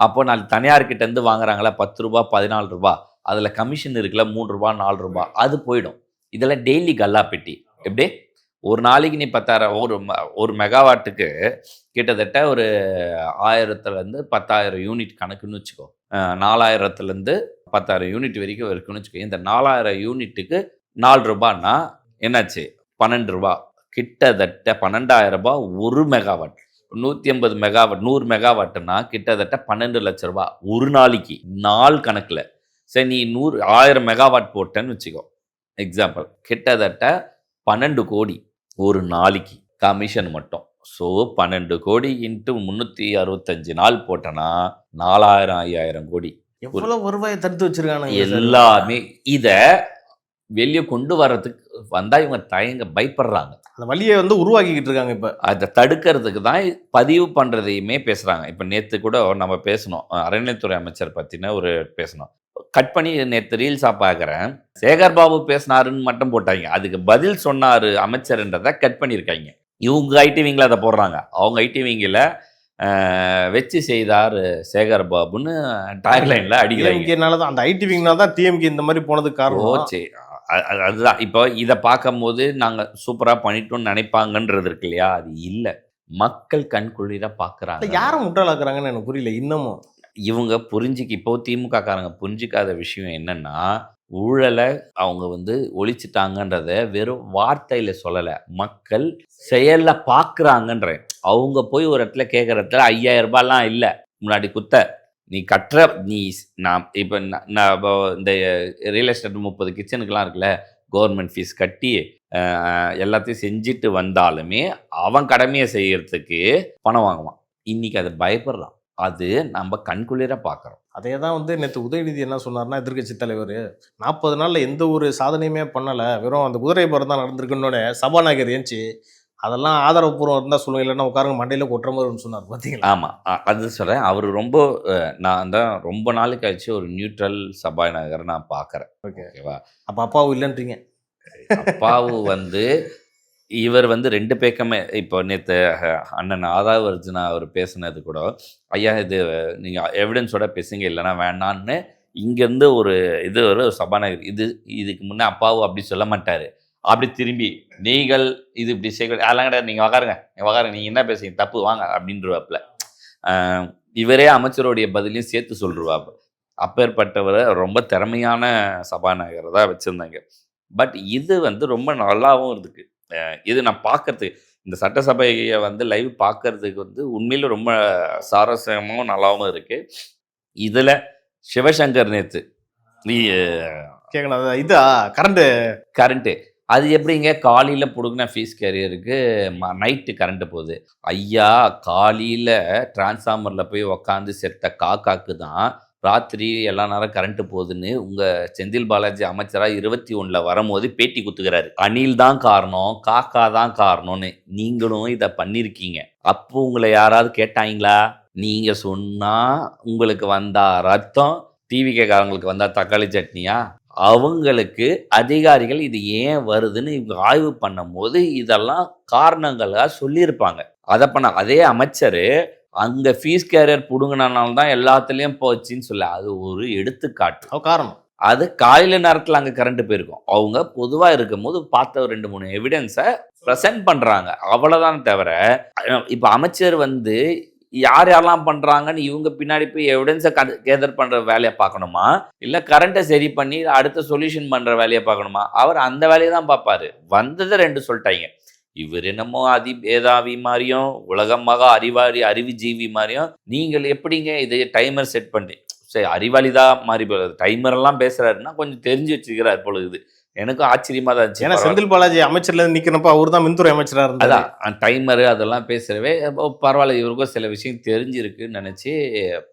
அப்போ நான் தனியார்கிட்டேருந்து வாங்குறாங்களா ₹10 ₹14, அதில் கமிஷன் இருக்குல்ல ₹3 ₹4, அது போயிடும். இதெல்லாம் டெய்லி கல்லா பெட்டி. எப்படி ஒரு நாளைக்கு நீ 10,000 ஒரு மெகாவாட்டுக்கு கிட்டத்தட்ட ஒரு 1000லேருந்து 10,000 யூனிட் கணக்குன்னு வச்சுக்கோ. 4,000லேருந்து 10,000 யூனிட் வரைக்கும் இருக்குன்னு வச்சுக்கோ. இந்த 4,000 யூனிட்டுக்கு ₹4னா என்னாச்சு? ₹12. கிட்டத்தட்ட ₹12,000 ஒரு மெகாவாட். 150 மெகாவாட் 100 மெகாவாட்னா கிட்டத்தட்ட ₹12 லட்சம் ஒரு நாளைக்கு, நாள் கணக்கில். சரி, நீ 1000 மெகாவாட் போட்டேன்னு வச்சுக்கோ, எக்ஸாம்பிள். கிட்டத்தட்ட 12 கோடி ஒரு நாளைக்கு கமிஷன் மட்டும். ஸோ 12 கோடி இன்ட்டு 365 நாள் போட்டனா 4,000 5,000 கோடி. எவ்வளவு வருவாயை தடுத்து வச்சிருக்காங்க எல்லாமே. இதை வெளியே கொண்டு வர்றதுக்கு வந்தால் இவங்க பயப்படுறாங்க. அந்த வழியை உருவாக்கிக்கிட்டு இருக்காங்க. இப்போ அதை தடுக்கிறதுக்கு தான் பதிவு பண்ணுறதையுமே பேசுகிறாங்க. இப்போ நேற்று கூட நம்ம பேசணும், அறநிலையத்துறை அமைச்சர் பற்றின ஒரு பேசணும். கட் பண்ணி நேற்று ரீல்ஸாக பார்க்குறேன். சேகர் பாபு பேசினாருன்னு மட்டும் போட்டாங்க. அதுக்கு பதில் சொன்னார் அமைச்சர்ன்றதை கட் பண்ணியிருக்காங்க. இவங்க ஐடிவிங்கில் அதை போடுறாங்க. அவங்க ஐடிவிங்கில் வச்சு செய்தார் சேகர் பாபுன்னு டேக்லைனில் அடிக்கிறாங்க. அந்த ஐடிவிங்னால தான் டிஎம்கே இந்த மாதிரி போனதுக்கு காரணம். ஓச்சே, அதுதான். இப்போ இதை பார்க்கும்போது நாங்கள் சூப்பராக பண்ணிட்டோம்னு நினைப்பாங்கன்றது இருக்கு இல்லையா? அது இல்லை. மக்கள் கண்குளிர பார்க்குறாங்க. யாரை முட்டாளாக்குறாங்கன்னு எனக்கு புரியல இன்னமும். இவங்க இப்போ திமுக காரங்க புரிஞ்சிக்காத விஷயம் என்னன்னா, ஊழலை அவங்க ஒழிச்சிட்டாங்கன்றத வெறும் வார்த்தையில் சொல்லலை, மக்கள் செயலில் பார்க்குறாங்கன்ற. அவங்க போய் ஒரு இடத்துல கேட்குற இடத்துல 5,000 ரூபாய்லாம் இல்லை. முன்னாடி நீ கட்டுற நான் இப்போ நான் இந்த ரியல் எஸ்டேட் 30 கிச்சனுக்கெலாம் இருக்குல்ல, கவர்மெண்ட் ஃபீஸ் கட்டி எல்லாத்தையும் செஞ்சுட்டு வந்தாலுமே அவன் கடமையை செய்யறதுக்கு பணம் வாங்குவான். இன்னைக்கு அதை பயப்படுறான். அது நம்ம கண்குளிர பார்க்குறோம். அதே தான் நேற்று உதயநிதி என்ன சொன்னார்னா, எதிர்கட்சி தலைவர் 40 நாளில் எந்த ஒரு சாதனையுமே பண்ணலை, வெறும் அந்த குதிரை போகிறது தான் நடந்திருக்குன்னொன்னே சபாநாயகர் ஏஞ்சி அதெல்லாம் ஆதரவுபூர்வம் இருந்தால் சொல்லுங்க, இல்லைன்னா உட்காருங்க மண்டையில் கொட்டுற மாதிரி சொன்னார். பார்த்தீங்களா? ஆமாம், அது சொல்கிறேன். அவர் நான் தான் ரொம்ப நாளைக்கு கழிச்சு ஒரு நியூட்ரல் சபாநாயகரை நான் பார்க்குறேன். ஓகேவா? அப்போ அப்பாவும் இல்லைன்றீங்க? அப்பாவு இவர் 2 பேக்கமே. இப்போ நேற்று அண்ணன் ஆதாவர்ஜுனா அவர் பேசுனது கூட, ஐயா இது நீங்கள் எவிடன்ஸோட பேசுங்க, இல்லைன்னா வேண்டான்னு இங்கேருந்து ஒரு சபாநாயகர் இதுக்கு முன்னே அப்பாவு அப்படி சொல்ல மாட்டார். அப்படி திரும்பி நீங்கள் இது இப்படி செய்ய அதெல்லாம் கிடையாது, நீங்கள் உக்காருங்க நீங்கள் என்ன பேசுங்க, தப்பு வாங்க அப்படின்றவாப்புல. இவரே அமைச்சருடைய பதிலையும் சேர்த்து சொல்லிடுவாப்பு. அப்பேற்பட்டவரை ரொம்ப திறமையான சபாநாயகரை தான் வச்சுருந்தாங்க. பட் இது ரொம்ப நல்லாவும் இருக்குது. இது நான் பார்க்கறதுக்கு, இந்த சட்டசபையை லைவ் பார்க்கறதுக்கு உண்மையில ரொம்ப சாரஸ்யமாகவும் நல்லாவும் இருக்குது. இதில் சிவசங்கர் நேற்று கேட்கணும், இதா கரண்ட்டு அது எப்படிங்க காலையில் பிடுங்கின ஃபீஸ் கேரியருக்கு நைட்டு கரண்ட்டு போகுது? ஐயா, காலையில் டிரான்ஸ்ஃபார்மரில் போய் உக்காந்து செத்த காக்காக்கு தான் ராத்திரி எல்லா நேரம் கரண்ட்டு போகுதுன்னு உங்கள் செந்தில் பாலாஜி அமைச்சராக 21 வரும்போது பேட்டி குத்துக்கிறாரு. அணில் தான் காரணம், காக்கா தான் காரணம்னு. நீங்களும் இதை பண்ணியிருக்கீங்க. அப்போ உங்களை யாராவது கேட்டாங்களா? நீங்கள் சொன்னால் உங்களுக்கு வந்தா ரத்தம், டிவிகேக்காரங்களுக்கு வந்தால் தக்காளி சட்னியா? அவங்களுக்கு அதிகாரிகள் இது ஏன் வருதுன்னு இவங்க ஆய்வு பண்ணும் போது இதெல்லாம் காரணங்களாக சொல்லியிருப்பாங்க. அதை பண்ண அதே அமைச்சர் அங்கே ஃபீஸ் கேரியர் பிடுங்கினால்தான் எல்லாத்துலேயும் போச்சுன்னு சொல்ல, அது ஒரு எடுத்துக்காட்டு காரணம். அது காலையில் நேரத்தில் அங்கே கரண்ட்டு போயிருக்கும். அவங்க பொதுவாக இருக்கும் போது பார்த்த ஒரு 2-3 எவிடன்ஸை ப்ரெசென்ட் பண்ணுறாங்க, அவ்வளோதான். தவிர இப்போ அமைச்சர் யார் யாரெல்லாம் பண்ணுறாங்கன்னு இவங்க பின்னாடி போய் எவிடன்ஸை கேதர் பண்ணுற வேலையை பார்க்கணுமா, இல்லை கரண்ட்டை சரி பண்ணி அடுத்த சொல்யூஷன் பண்ணுற வேலையை பார்க்கணுமா? அவர் அந்த வேலையை தான் பார்ப்பார். வந்ததை 2 சொல்லிட்டாங்க. இவர் என்னமோ அதிபேதாவி மாதிரியும் உலகம் மகா அறிவுஜீவி மாதிரியும். நீங்கள் எப்படிங்க இதை டைமர் செட் பண்ணி சரி அறிவாளிதான் மாதிரி டைமரெல்லாம் பேசுகிறாருன்னா கொஞ்சம் தெரிஞ்சு வச்சுக்கிறார் பொழுது. எனக்கும் ஆச்சரியமா தான் இருந்துச்சு. ஏன்னா செந்தில் பாலாஜி அமைச்சர்ல இருந்து நிக்கிறப்ப அவர் தான் மின்துறை அமைச்சரா இருந்தாரு. அதான் டைமரு அதெல்லாம் பேசுறவே பரவாயில்ல, இவருக்கும் சில விஷயம் தெரிஞ்சிருக்குன்னு நினைச்சு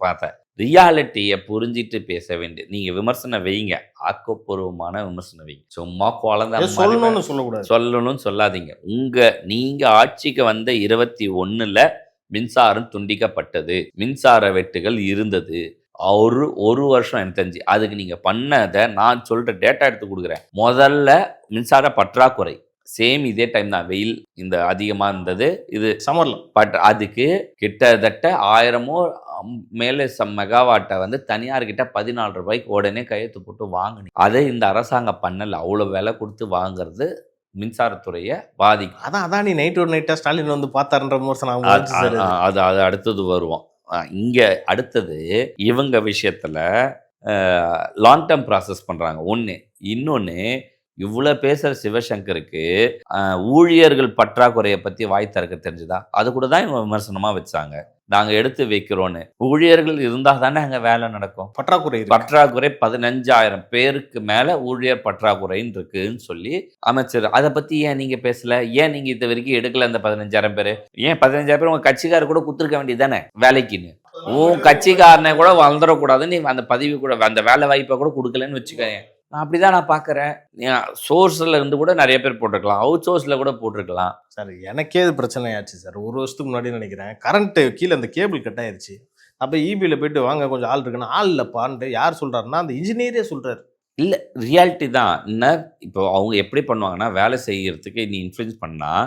பார்த்தேன். ரியாலிட்டியை புரிஞ்சிட்டு பேச வேண்டிய நீங்க விமர்சனம் வைங்க, ஆக்கப்பூர்வமான விமர்சனம் வைங்க. சும்மா குழந்தை ஏன் சொல்லணும்னு சொல்லக்கூடாது. சொல்லணும்னு சொல்லாதீங்க. நீங்க ஆட்சிக்கு வந்த 21ல் மின்சாரம் துண்டிக்கப்பட்டது, மின்சார வெட்டுகள் இருந்தது. ஒரு வருஷம் எனக்கு தெரிஞ்சு அதுக்கு நீங்க பண்ணதை நான் சொல்ற டேட்டா எடுத்து கொடுக்குறேன். முதல்ல மின்சார பற்றாக்குறை சேம் இதே டைம் தான், வெயில் இந்த அதிகமா இருந்தது இது சமர்ல. பட் அதுக்கு கிட்டத்தட்ட 1000 மேலே மெகாவாட்டை வந்து தனியார்கிட்ட 14 ரூபாய்க்கு உடனே கையெழுத்து போட்டு வாங்கினேன். அதை இந்த அரசாங்கம் பண்ணல. அவ்வளோ விலை கொடுத்து வாங்குறது மின்சாரத்துறையை பாதிக்கும். அதான் நீ நைட் ஒரு நைட்டா ஸ்டாலின் வந்து பார்த்தாருன்ற விமர்சனம் அது அடுத்தது வருவோம். இங்க அடுத்தது இவங்க விஷயத்துல லாங் டேர்ம் ப்ராசஸ் பண்றாங்க ஒன்று. இன்னொன்று, இவ்வளோ பேசுகிற சிவசங்கருக்கு ஊழியர்கள் பற்றாக்குறையை பற்றி வாய் திறக்க தெரிஞ்சுதா? அது கூட தான் இவங்க விமர்சனமாக வச்சாங்க. நாங்கள் எடுத்து வைக்கிறோன்னு. ஊழியர்கள் இருந்தால் தானே அங்கே வேலை நடக்கும். பற்றாக்குறை 15,000 பேருக்கு மேலே ஊழியர் பற்றாக்குறைன்னு இருக்குன்னு சொல்லி அமைச்சர். அதை பற்றி ஏன் நீங்கள் பேசலை? ஏன் நீங்கள் இது வரைக்கும் எடுக்கல? அந்த 15,000 பேர் ஏன் 15,000 பேர் உங்கள் கட்சிக்காரர் கூட கொடுத்துருக்க வேண்டியது தானே வேலைக்குன்னு? உன் கட்சிக்காரனை கூட வளர்ந்துடக்கூடாது, நீ அந்த பதவி கூட அந்த வேலை வாய்ப்பை கூட கொடுக்கலன்னு வச்சுக்கோங்க. நான் அப்படிதான் நான் பார்க்குறேன். சோர்ஸில் இருந்து கூட நிறைய பேர் போட்டிருக்கலாம், அவுட் சோர்ஸில் கூட போட்டிருக்கலாம். சார் எனக்கே இது பிரச்சனை ஆச்சு சார். ஒரு வருஷத்துக்கு முன்னாடி நினைக்கிறேன், கரண்ட்டு கீழே அந்த கேபிள் கட் ஆயிடுச்சு. அப்போ இபியில் போயிட்டு வாங்க கொஞ்சம் ஆள் இருக்குன்னா, ஆள் இல்லைப்பான்ட்டு யார் சொல்கிறாருன்னா அந்த இன்ஜினியரே சொல்கிறார். இல்லை, ரியாலிட்டி தான். என்ன இப்போ அவங்க எப்படி பண்ணுவாங்கன்னா, வேலை செய்யறதுக்கு நீ இன்ஃப்ளூயன்ஸ் பண்ணால்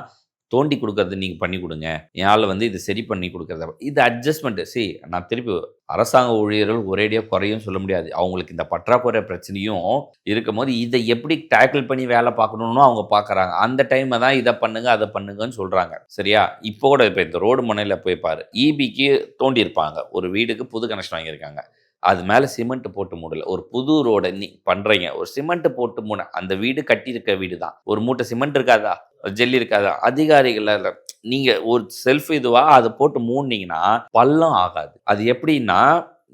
தோண்டி கொடுக்கறது நீங்கள் பண்ணி கொடுங்க, என் ஆள் வந்து இது சரி பண்ணி கொடுக்குறத இது அட்ஜஸ்ட்மெண்ட்டு. நான் திருப்பி அரசாங்க ஊழியர்கள் ஒரேடியாக குறையும் சொல்ல முடியாது. அவங்களுக்கு இந்த பற்றாக்குறை பிரச்சனையும் இருக்கும் போது இதை எப்படி டேக்கிள் பண்ணி வேலை பார்க்கணுன்னு அவங்க பார்க்குறாங்க. அந்த டைமை தான் இதை பண்ணுங்க அதை பண்ணுங்கன்னு சொல்கிறாங்க. சரியா? இப்போ கூட இப்போ இந்த ரோடு முனையில் போய் பாரு, இபிக்கு தோண்டியிருப்பாங்க, ஒரு வீடுக்கு புது கனெக்ஷன் வாங்கியிருக்காங்க, அது மேலே சிமெண்ட் போட்டு மூடல. ஒரு புது ரோடை நீ பண்ணுறீங்க, ஒரு சிமெண்ட் போட்டு மூட, அந்த வீடு கட்டியிருக்க வீடு தான், ஒரு மூட்டை சிமெண்ட் இருக்காதா, ஜெல்லி இருக்காதா? அதிகாரிகள் நீங்கள் ஒரு செல்ஃப் இதுவாக அதை போட்டு மூடினீங்கன்னா பள்ளம் ஆகாது. அது எப்படின்னா,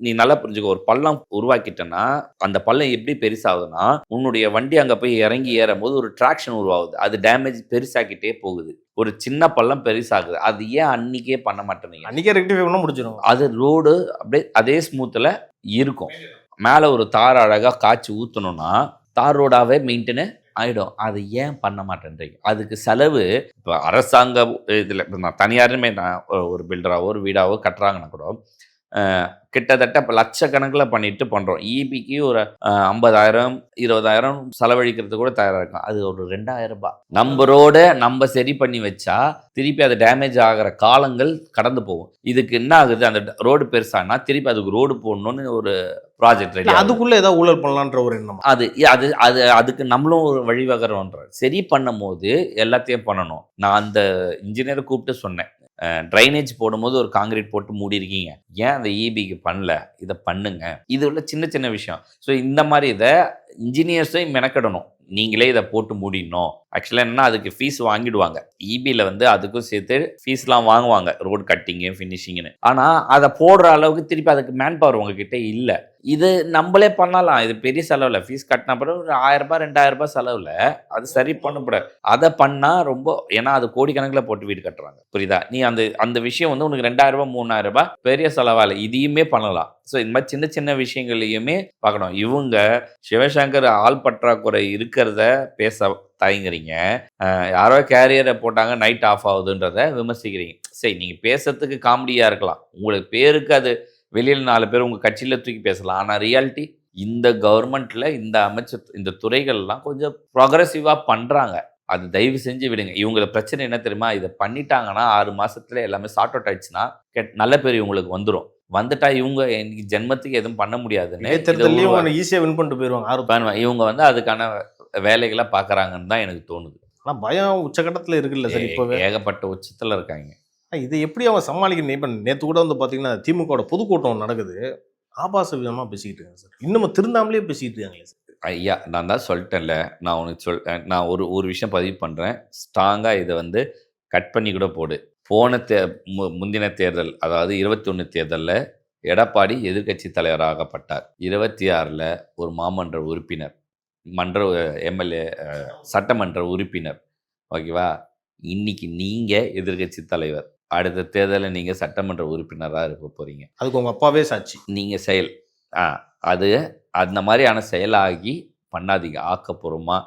நீ நல்லா புரிஞ்சுக்க, ஒரு பள்ளம் உருவாக்கிட்டேன்னா அந்த பள்ளம் எப்படி பெருசாகுதுன்னா, உன்னுடைய வண்டி அங்கே போய் இறங்கி ஏறும் போது ஒரு ட்ராக்ஷன் உருவாகுது, அது டேமேஜ் பெருசாக்கிட்டே போகுது. ஒரு சின்ன பள்ளம் பெருசாகுது. அது ஏன் அன்னைக்கே பண்ண மாட்டேங்க? அன்னைக்கே ரெக்டிஃபை பண்ண முடிஞ்சிடும். அது ரோடு அப்படியே அதே ஸ்மூத்தில் இருக்கும். மேலே ஒரு தார் அழகாக காய்ச்சி ஊற்றணும்னா தார் ரோடாகவே மெயின்டெனு ஆகிடும். அது ஏன் பண்ண மாட்டேன்றீங்க? அதுக்கு செலவு. இப்போ அரசாங்க இதில் நான் தனியாருமே நான் ஒரு பில்டராகவோ ஒரு வீடாகவோ கட்டுறாங்கன்னா கூட கிட்டத்தட்ட இப்போ லட்சக்கணக்கில் பண்ணிட்டு பண்ணுறோம். இபிக்கு ஒரு 50,000 20,000 செலவழிக்கிறது கூட தயாராக இருக்கும். அது ஒரு 2,000 ரூபாய். நம்ம ரோடை நம்ம சரி பண்ணி வச்சா திருப்பி அது டேமேஜ் ஆகிற காலங்கள் கடந்து போகும். இதுக்கு என்ன ஆகுது, அந்த ரோடு பெருசானா திருப்பி அதுக்கு ரோடு போடணும்னு ஒரு ப்ராஜெக்ட் ரெடி, அதுக்குள்ளே ஏதாவது ஊழல் பண்ணலான்ற ஒரு எண்ணம். அதுக்கு நம்மளும் ஒரு வழிவகரம்ன்ற. சரி பண்ணும் போது எல்லாத்தையும் பண்ணணும். நான் அந்த இன்ஜினியரை கூப்பிட்டு சொன்னேன், ட்ரைனேஜ் போடும்போது ஒரு காங்கிரீட் போட்டு மூடி இருக்கீங்க, ஏன் அந்த இபிக்கு பண்ணல? இதை பண்ணுங்க. இது உள்ள சின்ன சின்ன விஷயம். ஸோ இந்த மாதிரி இதை இன்ஜினியர்ஸையும் மெனக்கிடணும். நீங்களே இதை போட்டு மூடிடணும். ஆக்சுவலாக என்னன்னா, அதுக்கு ஃபீஸ் வாங்கிடுவாங்க. இபியில் வந்து அதுக்கும் சேர்த்து ஃபீஸ்லாம் வாங்குவாங்க, ரோடு கட்டிங்கு ஃபினிஷிங்னு. ஆனால் அதை போடுற அளவுக்கு திருப்பி அதுக்கு மேன் பவர் உங்ககிட்ட இல்லை. இது நம்மளே பண்ணலாம். இது பெரிய செலவில், ஃபீஸ் கட்டின பிறகு ஒரு 1000 ரூபாய் 2000 ரூபாய் செலவில் அது சரி பண்ணக்கூடாது. அதை பண்ணால் ரொம்ப, ஏன்னா அது கோடிக்கணக்கில் போட்டு வீடு கட்டுறாங்க. புரியுதா? நீ அந்த விஷயம் வந்து உனக்கு 2000 ரூபாய் 3000 ரூபாய் பெரிய செலவால் இதையுமே பண்ணலாம். ஸோ இந்த மாதிரி சின்ன சின்ன விஷயங்களையுமே பார்க்கணும். இவங்க சிவசங்கர் ஆள் பற்றாக்குறை இருக்கிறத பேச தயங்குறீங்க. யாரோ கேரியரை போட்டாங்க நைட் ஆஃப் ஆகுதுன்றத விமர்சிக்கிறீங்க. சரி, நீங்கள் பேசுறதுக்கு காமெடியாக இருக்கலாம், உங்களுக்கு பேருக்கு அது வெளியில் 4 பேர் உங்கள் கட்சியில் தூக்கி பேசலாம். ஆனால் ரியாலிட்டி இந்த கவர்மெண்ட்டில் இந்த அமைச்சர் இந்த துறைகள்லாம் கொஞ்சம் ப்ராக்ரெசிவாக பண்ணுறாங்க. அது தயவு செஞ்சு விடுங்க. இவங்கள பிரச்சனை என்ன தெரியுமா? இதை பண்ணிட்டாங்கன்னா 6 மாதத்துல எல்லாமே சார்ட் அவுட் ஆயிடுச்சுன்னா நல்ல பேர் இவங்களுக்கு வந்துடும். வந்துட்டா இவங்க இன்னைக்கு ஜென்மத்துக்கு எதுவும் பண்ண முடியாதுன்னு ஈஸியாக வின் பண்ணிட்டு போயிடுவாங்க. இவங்க வந்து அதுக்கான வேலைகளை பார்க்குறாங்கன்னு தான் எனக்கு தோணுது. ஆனால் பயம் உச்சகட்டத்தில் இருக்குல்ல சார், இப்போ ஏகப்பட்ட உச்சத்தில் இருக்காங்க. இதை எப்படி அவங்க சமாளிக்கணும்? இப்போ நேற்று கூட வந்து பார்த்தீங்கன்னா திமுகவோட பொதுக்கூட்டம் நடக்குது, ஆபாச விதமாக பேசிக்கிட்டு இருக்காங்க சார். இன்னும் திருந்தாமலே பேசிக்கிட்டு இருக்காங்களே சார். ஐயா, நான் தான் சொல்லிட்டேன்ல, நான் உனக்கு நான் ஒரு விஷயம் பதிவு பண்ணுறேன். ஸ்ட்ராங்காக இதை வந்து கட் பண்ணி கூட போடு. போன முந்தின தேர்தல், அதாவது 21 தேர்தலில் எடப்பாடி எதிர்க்கட்சி தலைவராகப்பட்டார். 26ல் ஒரு மாமன்ற உறுப்பினர். மன்ற எம்எல்ஏ சட்டமன்ற உறுப்பினர். ஓகேவா? இன்னைக்கு நீங்கள் எதிர்க்கட்சி தலைவர், அடுத்த தேர்தலில் நீங்கள் சட்டமன்ற உறுப்பினராக இருக்க போகிறீங்க. அதுக்கு உங்கள் அப்பாவே சாட்சி. நீங்கள் செயல் அது அந்த மாதிரியான செயலாகி பண்ணாதீங்க. ஆக்கப்பூர்வமாக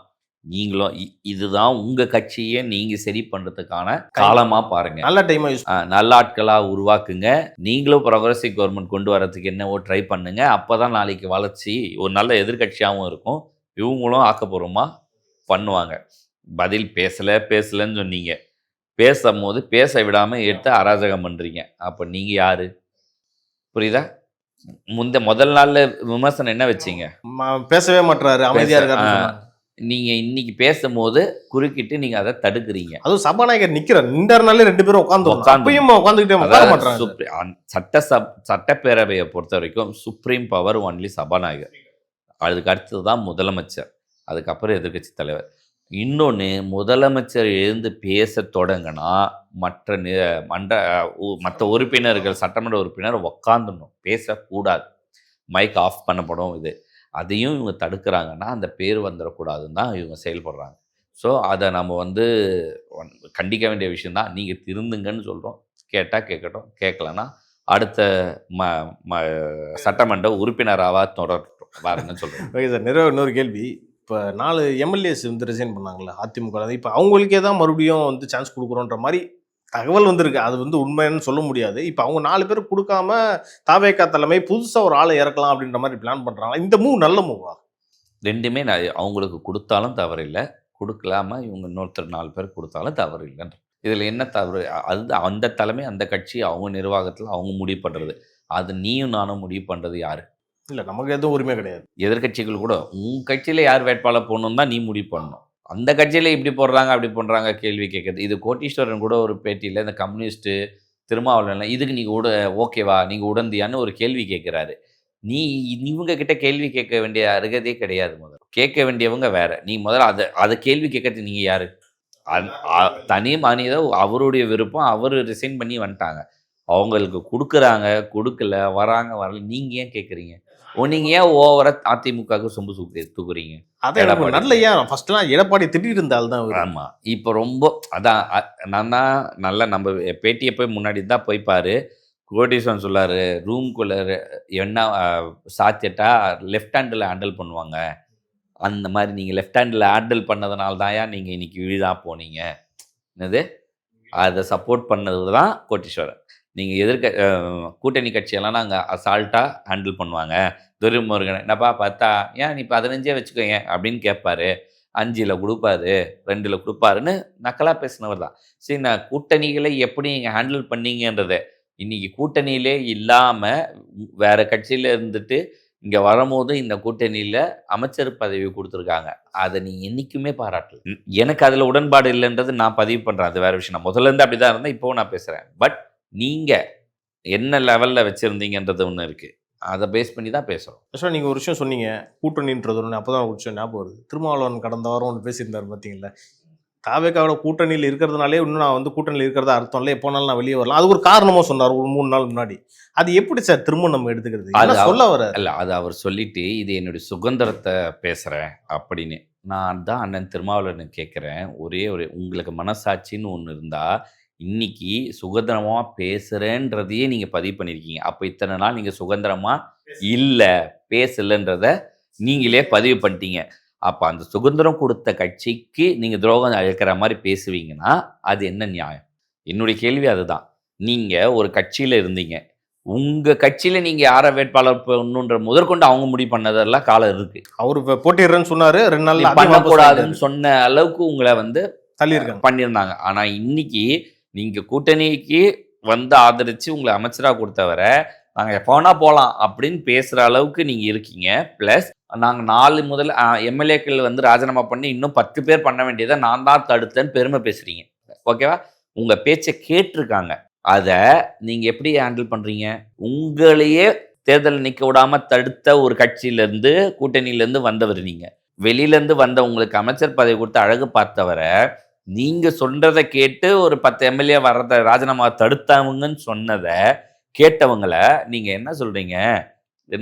நீங்களும் இதுதான் உங்கள் கட்சியை நீங்கள் சரி பண்ணுறதுக்கான காலமாக பாருங்கள். நல்ல டைமாக யூஸ் நல்ல ஆட்களாக உருவாக்குங்க. நீங்களும் ப்ரோக்ரஸிவ் கவர்மெண்ட் கொண்டு வரதுக்கு என்னவோ ட்ரை பண்ணுங்க. அப்போ தான் நாளைக்கு வளர்ச்சி ஒரு நல்ல எதிர்கட்சியாகவும் இருக்கும். இவங்களும் ஆக்கப்பூர்வமாக பண்ணுவாங்க. பதில் பேசலைன்னு சொன்னீங்க. பேசும்போது பேச விடாமல் எடுத்து அராஜகம் பண்ணுறீங்க. அப்போ நீங்கள் யார்? புரியுதா? முதல் நாளில் விமர்சனம் என்ன வச்சிங்க? பேசவே மாட்டாரு, அமைதியாக இருக்காரு. நீங்கள் இன்னைக்கு பேசும்போது குறுக்கிட்டு நீங்கள் அதை தடுக்கிறீங்க. அதுவும் சபாநாயகர் நிற்கிறார், நின்றாருனாலே 2 பேரும் உட்காந்துக்கிட்டே. சட்டப்பேரவையை பொறுத்த வரைக்கும் சுப்ரீம் பவர் ஒன்லி சபாநாயகர், அதுக்கு அடுத்தது தான் முதலமைச்சர், அதுக்கப்புறம் எதிர்கட்சி தலைவர். இன்னொன்று, முதலமைச்சர் எழுந்து பேச தொடங்கினா மற்ற உறுப்பினர்கள், சட்டமன்ற உறுப்பினர் உக்காந்துடணும், பேசக்கூடாது, மைக் ஆஃப் பண்ணப்படும். அதையும் இவங்க தடுக்கிறாங்கன்னா அந்த பேர் வந்துடக்கூடாதுன்னு தான் இவங்க செயல்படுறாங்க. ஸோ அதை நம்ம கண்டிக்க வேண்டிய விஷயந்தான். நீங்கள் திருந்துங்கன்னு சொல்கிறோம். கேட்டால் கேட்கட்டும், கேட்கலன்னா அடுத்த சட்டமன்ற உறுப்பினராக தொடரட்டும், வேறுன்னு சொல்கிறோம். ஓகே சார், இன்னொரு கேள்வி. இப்போ 4 எம்எல்ஏஸ் ரிசைன் பண்ணாங்களே அதிமுக, இப்போ அவங்களுக்கே தான் மறுபடியும் சான்ஸ் கொடுக்குறோன்ற மாதிரி தகவல் வந்திருக்கு. அது உண்மைன்னு சொல்ல முடியாது. இப்போ அவங்க 4 பேர் கொடுக்காம தாவேகா தலைமை புதுசாக ஒரு ஆளை இறக்கலாம் அப்படின்ற மாதிரி பிளான் பண்ணுறாங்க. இந்த மூவ் நல்ல மூவா? ரெண்டுமே அவங்களுக்கு கொடுத்தாலும் தவறில்லை, கொடுக்கலாம இவங்க இன்னொருத்தர் 4 பேர் கொடுத்தாலும் தவறு இல்லைன்ற. இதில் என்ன தவறு? அந்த தலைமை, அந்த கட்சி, அவங்க நிர்வாகத்தில் அவங்க முடிவு பண்ணுறது. அது நீயும் நானும் முடிவு பண்ணுறது யார்? இல்லை, நமக்கு எதுவும் உரிமை கிடையாது. எதிர்கட்சிகள் கூட உன் கட்சியில் யார் வேட்பாளர் போடணும் தான் நீ முடிவு பண்ணணும். அந்த கட்சியில் இப்படி போடுறாங்க அப்படி பண்ணுறாங்க கேள்வி கேட்குறது. இது கோட்டீஸ்வரன் கூட ஒரு பேட்டியில் இந்த கம்யூனிஸ்ட்டு திருமாவளவன் இதுக்கு நீங்கள் ஓகேவா, நீங்கள் உடந்தியான்னு ஒரு கேள்வி கேட்குறாரு. இவங்க கிட்ட கேள்வி கேட்க வேண்டிய அருகதையே கிடையாது. முதல்ல கேட்க வேண்டியவங்க வேற. நீ முதல்ல அதை கேள்வி கேட்கறது நீங்கள் யார்? தனி மனித அவருடைய விருப்பம், அவர் ரிசைன் பண்ணி வந்துட்டாங்க. அவங்களுக்கு கொடுக்குறாங்க, கொடுக்கல, வராங்க, வரல, நீங்கள் ஏன் கேட்குறீங்க? நீங்கள் ஏன் ஓவராக அதிமுகவுக்கு சொம்பு தூக்குறீங்க? நல்ல ஏன் ஃபர்ஸ்ட்லாம் எடப்பாடி திட்டிட்டு இருந்தால் தான். ஆமாம், இப்போ ரொம்ப அதான் நான் தான் நல்லா நம்ம பேட்டியை போய் முன்னாடி தான் போய்ப்பாரு. கோட்டீஸ்வரன் சொல்லார், ரூம்குள்ளே என்ன சாத்தியட்டா லெஃப்ட் ஹேண்டில் ஹேண்டில் பண்ணுவாங்க, அந்த மாதிரி நீங்கள் லெஃப்ட் ஹேண்டில் ஹேண்டில் பண்ணதுனால தான் நீங்கள் இன்னைக்கு விழிதான் போனீங்க. என்னது? அதை சப்போர்ட் பண்ணது தான் கோட்டீஸ்வரன். நீங்கள் கூட்டணி கட்சியெல்லாம் நாங்கள் அசால்ட்டாக ஹேண்டில் பண்ணுவாங்க. துரைமுருகன் என்னப்பா பார்த்தா ஏன் நீ 15 வச்சுக்கோங்க அப்படின்னு கேட்பாரு. 5 கொடுப்பாரு, 2 கொடுப்பாருன்னு நக்கலாக பேசினவர் தான். சரி, நான் கூட்டணிகளை எப்படி நீங்கள் ஹேண்டில் பண்ணீங்கன்றதை இன்றைக்கி கூட்டணியிலே இல்லாமல் வேறு கட்சியில் இருந்துட்டு இங்கே வரும்போது இந்த கூட்டணியில் அமைச்சர் பதவி கொடுத்துருக்காங்க. அதை நீ என்றைக்குமே பாராட்டல. எனக்கு அதில் உடன்பாடு இல்லைன்றது நான் பதிவு பண்ணுறேன், அது வேறு விஷயம். நான் முதல்லேருந்து அப்படி தான் இருந்தேன், இப்போவும் நான் பேசுகிறேன். பட் நீங்கள் என்ன லெவலில் வச்சுருந்தீங்கன்றது ஒன்று இருக்குது, அதை பேஸ் பண்ணி தான் பேசுகிறோம். ஆக்சுவலாக நீங்கள் ஒரு விஷயம் சொன்னீங்க, கூட்டணின்றது ஒன்று. அப்போ தான் ஒரு விஷயம் ஞாபகம் வருது. திருமாவளவன் கடந்த வாரம் ஒன்று பேசியிருந்தார் பார்த்தீங்களா, தாவேக்காவோட கூட்டணியில் இருக்கிறதுனாலே இன்னும் நான் கூட்டணியில் இருக்கிறதா அர்த்தம் இல்லை, எப்போனாலும் நான் வெளியே வரலாம். அது ஒரு காரணமாக சொன்னார் ஒரு 3 நாள் முன்னாடி. அது எப்படி சார் திரும்ப நம்ம எடுத்துக்கிறது? அது சொல்ல வர இல்லை, அது அவர் சொல்லிட்டு இது என்னுடைய சுதந்திரத்தை பேசுகிறேன் அப்படின்னு. நான் தான் அண்ணன் திருமாவளவன் கேட்குறேன், ஒரே உங்களுக்கு மனசாட்சின்னு ஒன்று இருந்தால் இன்னைக்கு சுதந்திரமாக பேசுகிறேன்றதையே நீங்கள் பதிவு பண்ணியிருக்கீங்க. அப்போ இத்தனை நாள் நீங்கள் சுதந்திரமாக இல்லை பேசலைன்றத நீங்களே பதிவு பண்ணிட்டீங்க. அப்போ அந்த சுதந்திரம் கொடுத்த கட்சிக்கு நீங்கள் துரோகம் அழைக்கிற மாதிரி பேசுவீங்கன்னா அது என்ன நியாயம்? என்னுடைய கேள்வி அதுதான். நீங்கள் ஒரு கட்சியில் இருந்தீங்க, உங்கள் கட்சியில் நீங்கள் யாரை வேட்பாளர் பண்ணணுன்ற முதற்கொண்டு அவங்க முடிவு பண்ணதெல்லாம் காலம் இருக்குது. அவர் போட்டிடுறேன்னு சொன்னார், 2 நாள் பண்ணக்கூடாதுன்னு சொன்ன அளவுக்கு உங்களை தள்ளியிருக்காங்க, பண்ணியிருந்தாங்க. ஆனால் இன்னைக்கு நீங்கள் கூட்டணிக்கு ஆதரித்து உங்களை அமைச்சராக கொடுத்தவரை நாங்கள் எப்போனா போகலாம் அப்படின்னு பேசுகிற அளவுக்கு நீங்கள் இருக்கீங்க. ப்ளஸ் நாங்கள் 4 முதல் எம்எல்ஏக்கள் ராஜினாமா பண்ணி இன்னும் 10 பேர் பண்ண வேண்டியதை நான் தான் தடுத்தேன்னு பெருமை பேசுகிறீங்க. ஓகேவா? உங்கள் பேச்சை கேட்டிருக்காங்க, அதை நீங்கள் எப்படி ஹேண்டில் பண்ணுறீங்க? உங்களையே தேர்தல் நிற்க விடாமல் தடுத்த ஒரு கட்சியிலேருந்து கூட்டணியிலேருந்து வந்தவர் நீங்கள். வெளியிலேருந்து வந்த உங்களுக்கு அமைச்சர் பதவி கொடுத்து அழகு பார்த்தவரை நீங்கள் சொல்கிறத கேட்டு ஒரு 10 எம்எல்ஏ வர்றதை ராஜினாமா தடுத்தவங்கன்னு சொன்னதை கேட்டவங்களை நீங்கள் என்ன சொல்கிறீங்க?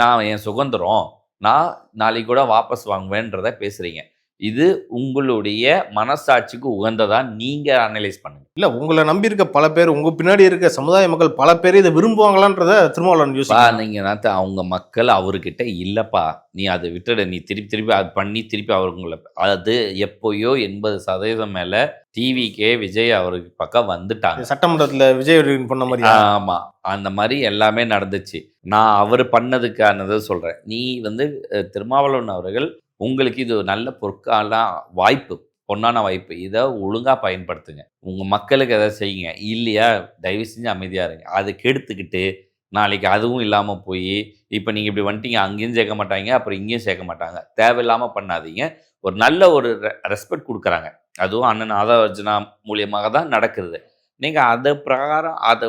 நான் என் சுதந்திரம், நான் நாளைக்கு கூட வாபஸ் வாங்குவேன்றத பேசுறீங்க. இது உங்களுடைய மனசாட்சிக்கு உகந்ததா நீங்க அனலைஸ் பண்ணுங்க. இல்ல உங்களை நம்பி இருக்க பல பேர், உங்க பின்னாடி இருக்க சமுதாய மக்கள் பல பேர் இதை விரும்புவாங்களான்றத திருமாவளவன் யோசிப்பாங்க. நீங்க அவங்க மக்கள் அவர்கிட்ட இல்லப்பா, நீ அதை விட்டுடு, நீ திருப்பி அது பண்ணி திருப்பி அவருங்களை அது எப்போயோ 80% மேல டிவிக்கே விஜய் அவருக்கு பக்கம் வந்துட்டாங்க. சட்டமன்றத்துல விஜய் பண்ண மாதிரி. ஆமா, அந்த மாதிரி எல்லாமே நடந்துச்சு. நான் அவர் பண்ணதுக்கானதை சொல்றேன். நீ திருமாவளவன் அவர்கள், உங்களுக்கு இது நல்ல வாய்ப்பு, பொன்னான வாய்ப்பு. இதை ஒழுங்கா பயன்படுத்துங்க. உங்க மக்களுக்கு எதாவது செய்யுங்க. இல்லையா தயவு செஞ்சு அமைதியா இருங்க. அதை கெடுத்துக்கிட்டு நாளைக்கு அதுவும் இல்லாம போய் இப்போ நீங்க இப்படி வந்துட்டீங்க, அங்கேயும் சேர்க்க மாட்டாங்க, அப்புறம் இங்கேயும் சேர்க்க மாட்டாங்க. தேவையில்லாம பண்ணாதீங்க. ஒரு நல்ல ஒரு ரெஸ்பெக்ட் கொடுக்குறாங்க, அதுவும் அண்ணன் ஆதவர்ஜனா மூலியமாக தான் நடக்குது. நீங்க அது பிரகாரம் அதை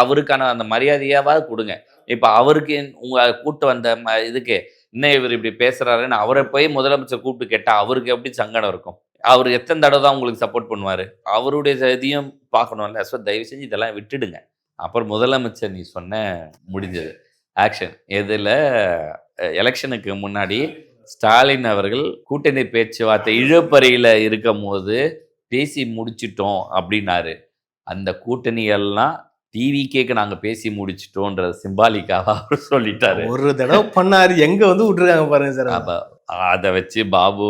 அவருக்கான அந்த மரியாதையாவது கொடுங்க. இப்போ அவருக்கு உங்க கூட்டு வந்த இதுக்கு இன்னும் இவர் இப்படி பேசுறாருன்னு அவரை போய் முதலமைச்சர் கூப்பிட்டு கேட்டால் அவருக்கு எப்படி சங்கடம் இருக்கும்? அவர் எத்தனை தடவை தான் உங்களுக்கு சப்போர்ட் பண்ணுவார்? அவருடைய இதையும் பார்க்கணும்ல. ஸோ தயவு செஞ்சு இதெல்லாம் விட்டுடுங்க. அப்புறம் முதலமைச்சர் நீ சொன்ன முடிஞ்சது ஆக்ஷன் எதில், எலெக்ஷனுக்கு முன்னாடி ஸ்டாலின் அவர்கள் கூட்டணி பேச்சுவார்த்தை இழுபறியில் இருக்கும் போது பேசி முடிச்சிட்டோம் அப்படின்னாரு. அந்த கூட்டணியெல்லாம் டிவிக்கேக்கு நாங்கள் பேசி முடிச்சிட்டோன்ற சிம்பாலிக்காக அவர் சொல்லிட்டாரு. ஒரு தடவை பண்ணாரு, எங்க விட்டுருக்காங்க பாருங்க சார். அப்போ அதை வச்சு பாபு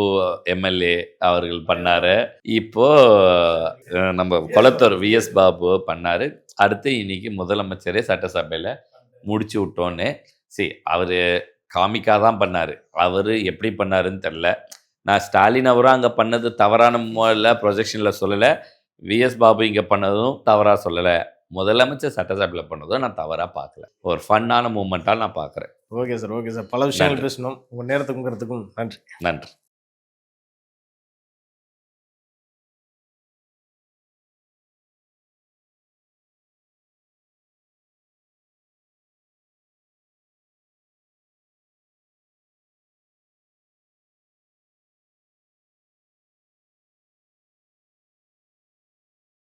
எம்எல்ஏ அவர்கள் பண்ணாரு. இப்போ நம்ம கொளத்தூர் விஎஸ் பாபு பண்ணாரு. அடுத்து இன்னைக்கு முதலமைச்சரே சட்டசபையில் முடிச்சு விட்டோன்னு. அவர் காமிக்காக தான் பண்ணார். அவர் எப்படி பண்ணாருன்னு தெரில. நான் ஸ்டாலின் அவரும் அங்கே பண்ணது தவறான முறையில் ப்ரொஜெக்ஷனில் சொல்லலை, விஎஸ் பாபு இங்கே பண்ணதும் தவறாக சொல்லலை, முதலமைச்சர் சட்டசபையில் பண்ணதும் நான் தவறாக பார்க்கல. ஒரு ஃபன்னான மூமெண்ட்டாக நான் பார்க்குறேன். Okay sir, okay sir. பல விஷயங்கள் பேசணும். உங்கள் நேரத்துக்கும் நன்றி. நன்றி.